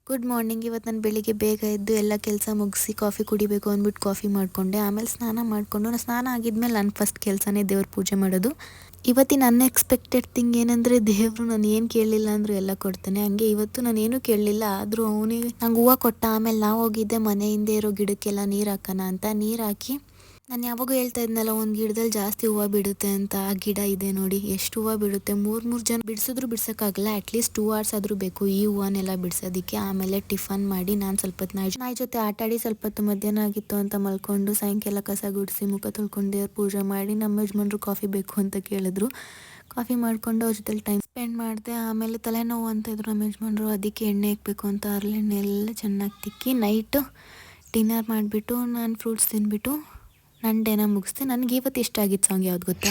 Good morning. ಇವತ್ತು ನಾನು ಬೆಳಿಗ್ಗೆ ಬೇಗ ಎದ್ದು ಎಲ್ಲ ಕೆಲಸ ಮುಗಿಸಿ ಕಾಫಿ ಕುಡಿಬೇಕು ಅಂದ್ಬಿಟ್ಟು ಕಾಫಿ ಮಾಡಿಕೊಂಡೆ. ಆಮೇಲೆ ಸ್ನಾನ ಮಾಡಿಕೊಂಡು ಸ್ನಾನ ಆಗಿದ್ಮೇಲೆ ನನ್ನ ಫಸ್ಟ್ ಕೆಲಸನೇ ದೇವ್ರ ಪೂಜೆ ಮಾಡೋದು. ಇವತ್ತಿನ ಅನ್ಎಕ್ಸ್ಪೆಕ್ಟೆಡ್ ಥಿಂಗ್ ಏನಂದರೆ ದೇವರು ನಾನು ಏನು ಕೇಳಲಿಲ್ಲ ಅಂದರೂ ಎಲ್ಲ ಕೊಡ್ತಾನೆ. ಹಂಗೆ ಇವತ್ತು ನಾನು ಏನೂ ಕೇಳಲಿಲ್ಲ, ಆದರೂ ಅವನಿಗೆ ನಂಗೆ ಹೂವು ಕೊಟ್ಟ. ಆಮೇಲೆ ನಾವು ಹೋಗಿದ್ದೆ ಮನೆ ಹಿಂದೆ ಇರೋ ಗಿಡಕ್ಕೆಲ್ಲ ನೀರು ಹಾಕೋಣ ಅಂತ. ನೀರು ಹಾಕಿ ನಾನು ಯಾವಾಗೂ ಹೇಳ್ತಾ ಇದ್ನಲ್ಲ, ಒಂದು ಗಿಡದಲ್ಲಿ ಜಾಸ್ತಿ ಹೂವು ಬಿಡುತ್ತೆ ಅಂತ. ಆ ಗಿಡ ಇದೆ ನೋಡಿ, ಎಷ್ಟು ಹೂವು ಬಿಡುತ್ತೆ. ಮೂರು ಜನ ಬಿಡಿಸಿದ್ರು ಬಿಡ್ಸೋಕ್ಕಾಗಲ್ಲ, ಅಟ್ಲೀಸ್ಟ್ 2 hours ಆದರೂ ಬೇಕು ಈ ಹೂವನ್ನೆಲ್ಲ ಬಿಡಿಸೋದಕ್ಕೆ. ಆಮೇಲೆ ಟಿಫನ್ ಮಾಡಿ ನಾನು ಸ್ವಲ್ಪ ಹೊತ್ತು ನಾಯಿ ಜೊತೆ ಆಟಾಡಿ ಸ್ವಲ್ಪ ಹೊತ್ತು ಮಧ್ಯಾಹ್ನ ಆಗಿತ್ತು ಅಂತ ಮಲ್ಕೊಂಡು, ಸಾಯಂಕಾಲ ಕಸ ಗುಡಿಸಿ ಮುಖ ತೊಳ್ಕೊಂಡು ದೇವ್ರ ಪೂಜೆ ಮಾಡಿ ನಮ್ಮ ಯಜಮಾನ್ರು ಕಾಫಿ ಬೇಕು ಅಂತ ಕೇಳಿದ್ರು. ಕಾಫಿ ಮಾಡಿಕೊಂಡು ಅವ್ರ ಜೊತೆಲಿ ಟೈಮ್ ಸ್ಪೆಂಡ್ ಮಾಡಿದೆ. ಆಮೇಲೆ ತಲೆನೋವು ಅಂತ ಇದ್ರು ನಮ್ಮ ಯಜಮಾನ್ರು, ಅದಕ್ಕೆ ಎಣ್ಣೆ ಇಕ್ಬೇಕು ಅಂತ ಹರಳೆಣ್ಣೆ ಎಲ್ಲ ಚೆನ್ನಾಗಿ ತಿಕ್ಕಿ ನೈಟು ಡಿನ್ನರ್ ಮಾಡಿಬಿಟ್ಟು ನಾನು ಫ್ರೂಟ್ಸ್ ತಿಂದ್ಬಿಟ್ಟು ನನ್ನ ಡೇನ ಮುಗಿಸ್ದೆ. ನನಗೆ ಇವತ್ತು ಇಷ್ಟ ಆಗಿದ್ದು ಸಾಂಗ್ ಯಾವ್ದು ಗೊತ್ತಾ?